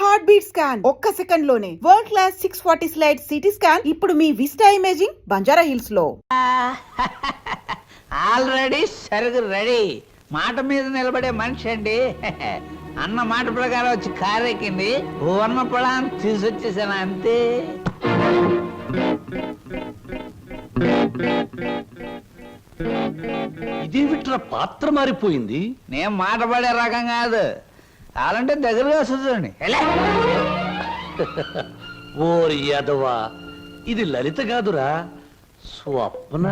Heart beat scan ఒక్క second లోనే world class 640 slide CT scan ఇప్పుడు మీ విస్టా ఇమేజింగ్ బంజారా హిల్స్ లో. ఆల్రెడీ సరుకు రెడీ. మాట మీద నిలబడే మనిషి అండి. అన్న మాట ప్రకారం వచ్చి కారెక్కింది. ఉన్న పొలాన్ని తీసుకొచ్చేసాను అంతే. ఇదేమిట్రా పాత్ర మారిపోయింది? నేను మాట పడే రకం కాదు. కావాలంటే దగ్గరగా చూడండి. ఓరి యాదవా, ఇది లలిత కాదురా, స్వప్న.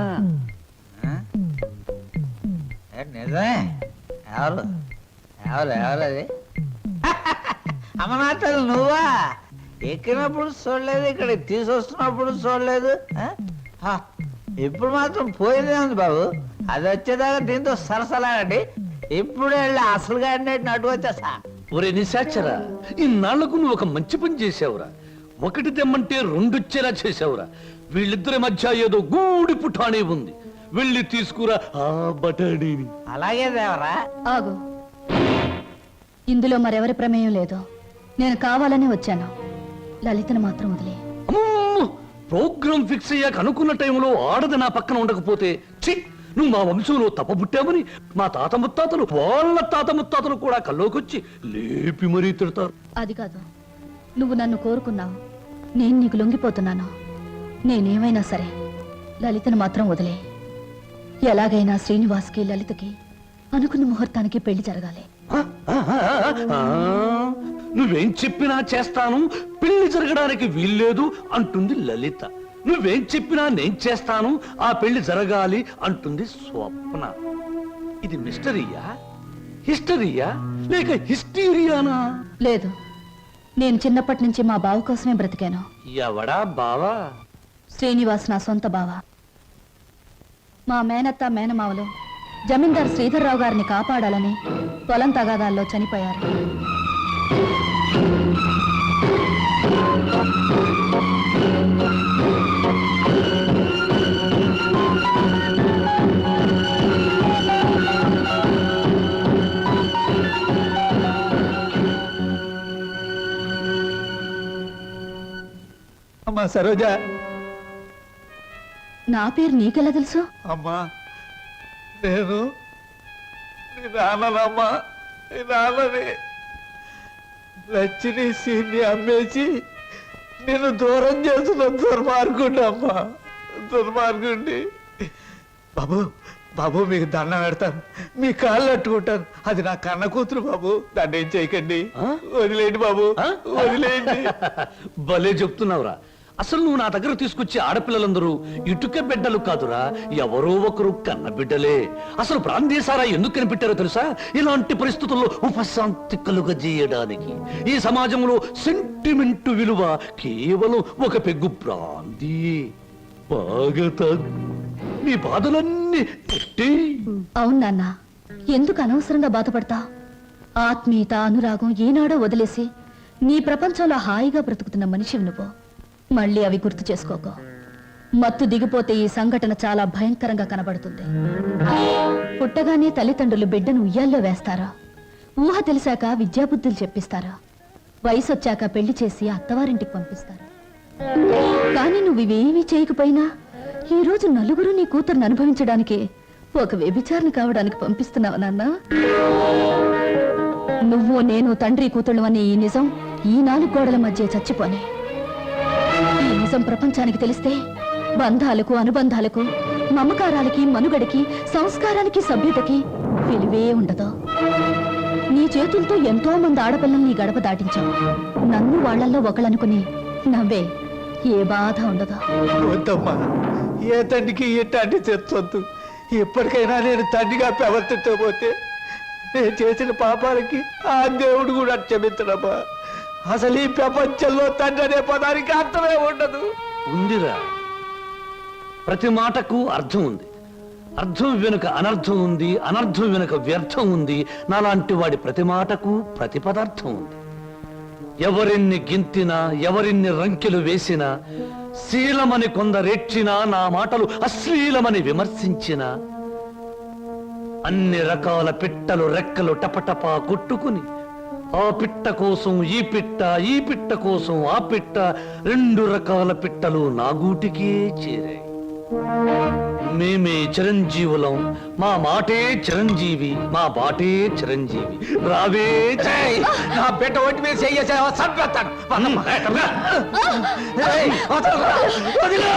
నిజమే. ఎవరు ఎవరు ఎవరది? అమ్మనాథలు నువ్వా? ఎక్కినప్పుడు చూడలేదు, ఇక్కడ తీసుకొస్తున్నప్పుడు చూడలేదు. ఇప్పుడు మాత్రం పోయిందే ఉంది బాబు. అది వచ్చేదాకా దీంతో సరసలాగండి. ఇప్పుడు వెళ్ళి అసలు గాడినట్టు నటు వచ్చేసా. ఒరే నిశాచరా, ఇన్నాళ్లకు నువ్వు ఒక మంచి పని చేసావురా. ఒకటి తెమ్మంటే రెండొచ్చేలా చేసావురా. వీళ్ళిద్దరి మధ్య ఏదో గూడి పుటాణి ఉంది. వెళ్ళి తీసుకురా ఆ బటాణీని. అలాగే దేవరా. ఆగు, ఇందులో మరెవరి ప్రమేయం లేదు. నేను కావాలని వచ్చాను. లలితను మాత్రం వదిలే. ప్రోగ్రామ్ ఫిక్స్ అయ్యాక అనుకున్న టైంలో ఆడది నా పక్కన ఉండకపోతే, ఛీ, నువ్వు మా వంశంలో తప్పబుట్టామని మా తాత ముత్తాతలు, వాళ్ళ తాత ముత్తాతలు కూడా కల్లోకొచ్చి లేపి మరీ తిడతారు. అది కాదు, నువ్వు నన్ను కోరుకున్నావు, నేను నీకు లొంగిపోతున్నాను. నేనేమైనా సరే లలితను మాత్రం వదిలే. ఎలాగైనా శ్రీనివాస్కి లలితకి అనుకున్న ముహూర్తానికి పెళ్లి జరగాలి. నువ్వేం చెప్పినా చేస్తాను, పెళ్లి జరగడానికి వీల్లేదు అంటుంది లలిత. నువ్వేం చెప్పినా నేను చేస్తాను, ఆ పెళ్లి జరగాలి అంటుంది స్వప్న. ఇది మిస్టరీయా, హిస్టరీయా, లేక హిస్టీరియానా? లేదు, నేను చిన్నప్పటి నుంచి మా బావ కోసమే బ్రతికాను. ఎవడా బావా? శ్రీనివాస్ నా సొంత బావ. మా మేనత్త మేనమావలు జమీందార్ శ్రీధర్రావు గారిని కాపాడాలని పొలం తగాదాల్లో చనిపోయారు. అమ్మా సరోజ. నా పేరు నీకెలా తెలుసు? అమ్మా నేను నీ నాన్ననమ్మా. నీ నాన్నని లచ్చిని సీన్ని అమ్మేసి నేను దూరం చేస్తున్న దుర్మార్గుండి అమ్మా, దుర్మార్గుండి. బాబు బాబు, మీకు దండం పెడతాను, మీ కాళ్ళు అట్టుకుంటాను. అది నా కన్న కూతురు బాబు, దాన్ని ఏం చేయకండి. వదిలేయండి బాబు, వదిలేయండి. భలే చెప్తున్నావురా. అసలు నువ్వు నా దగ్గర తీసుకొచ్చే ఆడపిల్లలందరూ ఇటుక బిడ్డలు కాదురా, ఎవరో ఒకరు కన్న బిడ్డలే. అసలు ప్రాంతీయసారా ఎందుకు కనిపెట్టారో తెలుసా? ఇలాంటి పరిస్థితుల్లో ఉపశాంతి కలుగజేయడానికి. ఈ సమాజంలో సెంటిమెంటు విలువ కేవలం ఒక పెగ్గు బ్రాందీ. బాగా తాగు, నీ బాధలన్నీ పెట్టి. అవును నాన్న, ఎందుకు అనవసరంగా బాధపడతా? ఆత్మీయత, అనురాగం ఏనాడో వదిలేసి నీ ప్రపంచంలో హాయిగా బ్రతుకుతున్న మనిషివి నువ్వు. మళ్ళీ అవి గుర్తు చేసుకోకో. మత్తు దిగిపోతే ఈ సంఘటన చాలా భయంకరంగా కనబడుతుంది. పుట్టగానే తల్లిదండ్రులు బిడ్డను ఉయ్యాల్లో వేస్తారా? ఊహ తెలిసాక విద్యాబుద్ధులు చెప్పిస్తారా? వయసు వచ్చాక పెళ్లి చేసి అత్తవారింటికి పంపిస్తారా? కానీ నువ్వు ఇవేమీ చేయకపోయినా ఈ రోజు నలుగురు నీ కూతురుని అనుభవించడానికి ఒక వ్యభిచారిని కావడానికి పంపిస్తున్నావు నాన్న. నువ్వు నేను తండ్రి కూతుళ్ళు అని ఈ నిజం ఈ 4 గోడల మధ్య చచ్చిపోని. ఈ నిజం ప్రపంచానికి తెలిస్తే బంధాలకు, అనుబంధాలకు, మమకారాలకి, మనుగడకి, సంస్కారానికి, సభ్యతకి విలువే ఉండదు. నీ చేతులతో ఎంతో మంది ఆడపిల్లల్ని గడప దాటించావు. నన్ను వాళ్లల్లో ఒకళ్ళనుకుని నవ్వే, ఏ బాధ ఉండదు. వద్దమ్మా, ఏ తండ్రికి ఎట్టాంటి తెచ్చొద్దు. ఎప్పటికైనా నేను తండ్రిగా ప్రవర్తించబోతే నేను చేసిన పాపాలకి ఆ దేవుడు కూడా క్షమించడమ్మా. అసలు ఈ ప్రపంచంలో తండ్రి అనే పదానికి అర్థమే ఉండదు. ఉందిరా, ప్రతి మాటకు అర్థం ఉంది. అర్థం వెనుక అనర్థం ఉంది, అనర్థం వెనుక వ్యర్థం ఉంది. నాలాంటి వాడి ప్రతి మాటకు ప్రతి పదార్థం ఉంది. ఎవరిన్ని గింతినా, ఎవరిన్ని రంకెలు వేసినా, శీలమని కొందరేడ్చినా, నా మాటలు అశ్లీలమని విమర్శించినా, అన్ని రకాల పిట్టలు రెక్కలు టపటపా కొట్టుకుని ఆ పిట్ట కోసం ఈ పిట్ట, ఈ పిట్ట కోసం ఆ పిట్ట, 2 రకాల పిట్టలు నా గూటికే చేరాయి. మేమే చిరంజీవులం, మా మాటే చిరంజీవి, మా బాటే చిరంజీవి. రావే ఏయ్, నా బిడ్డ ఒంటి మీద చెయ్యేసావా చంపేస్తాను. ఏయ్, వదలరా, వదిలు.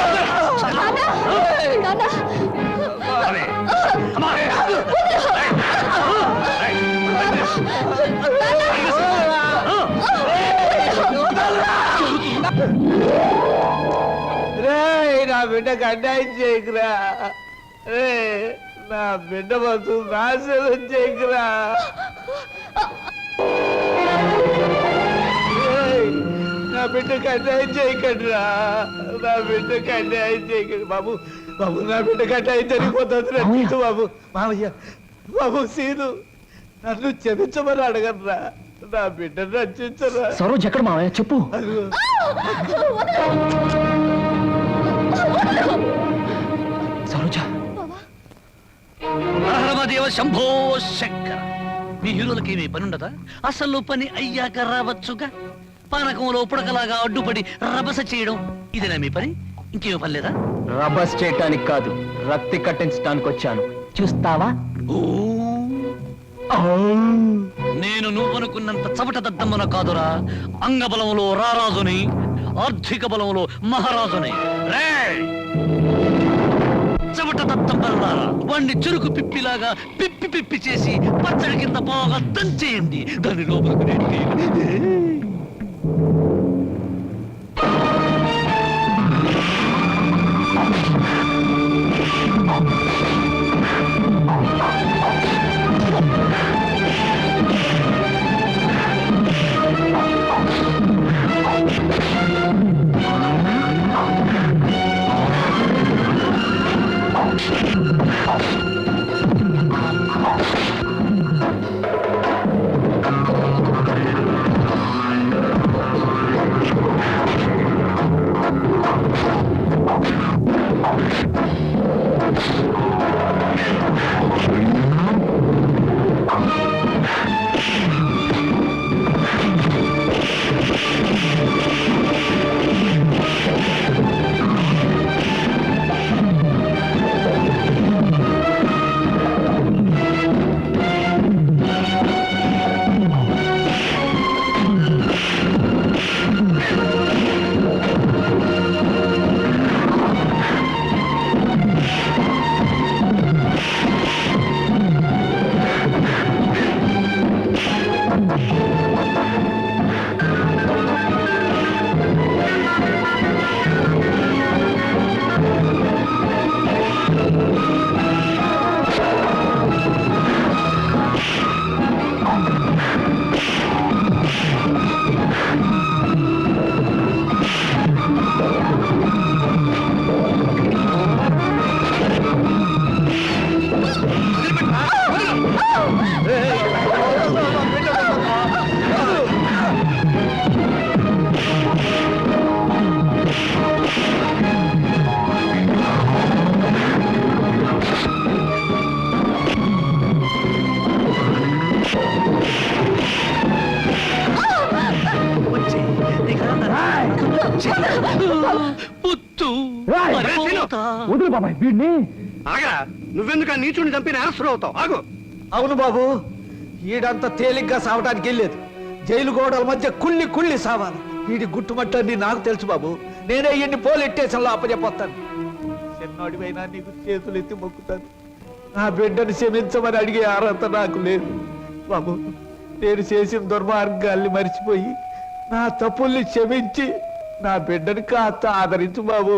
రేయ్, నా బిడ్డకు అన్యాయం చేయకురా. రేయ్, నా బిడ్డ బతు నాశనం చేయకురా. రేయ్, నా బిడ్డకు అన్యాయం చేయకండిరా. నా బిడ్డకు అన్యాయం చేయకండి బాబు. బాబు, నా బిడ్డకు అన్యాయం జరిగిపోతుంది. రక్షించు బాబు. మామయ్య, బాబు సీను, నన్ను క్షమించమని అడగరా. నా బిడ్డను రక్షించరా. సరోజ్ ఎక్కడ మావయ్య చెప్పు. అదిగో. సరోజా హరమదేవ శంభో శంకర. మీ హీరోలకి ఏమీ పని ఉండదా? అసలు పని అయ్యాక రావచ్చుగా. పానకంలో పుడకలాగా అడ్డుపడి రభస చేయడం ఇదేనా మీ పని? ఇంకేమీ పని లేదా? రబస్ చేయటానికి కాదు, రక్తి కట్టించడానికి వచ్చాను. చూస్తావా? నేను నువ్వనుకున్నంత చవట దద్దమ్మన కాదురా. అంగబలంలో రారాజుని, ఆర్థిక బలంలో మహారాజుని. రేయ్! చవట దద్దమ్మలారా, వాణ్ణి చురుకు పిప్పిలాగా పిప్పి పిప్పి చేసి పచ్చడి కింద బాగా దంచేయండి. దాని లోపలికి నెట్టేయండి. వదులు బాబాయ్ వీడిని. ఆగరా, నువ్వెందుకు నీచుని చంపి నేరస్తుడు అవుతావు? ఆగు. అవును బాబు, ఈడంతా తేలిగ్గా సావటానికి వెళ్ళలేదు. జైలు గోడల మధ్య కుళ్ళి కుళ్ళి సావాలి. వీడి గుట్టుమట్టని నాకు తెలుసు బాబు. నేనే ఇన్ని పోలీస్ స్టేషన్లో అప్పచెప్పొస్తాను. చిన్నోడివైనా నీకు చేతులు ఎత్తి మొక్కుతాను. నా బిడ్డను క్షమించమని అడిగే అర్హత నాకు లేదు బాబు. నేను చేసిన దుర్మార్గాల్ని మర్చిపోయి నా తప్పుల్ని క్షమించి నా బిడ్డని కాస్త ఆదరించు బాబు.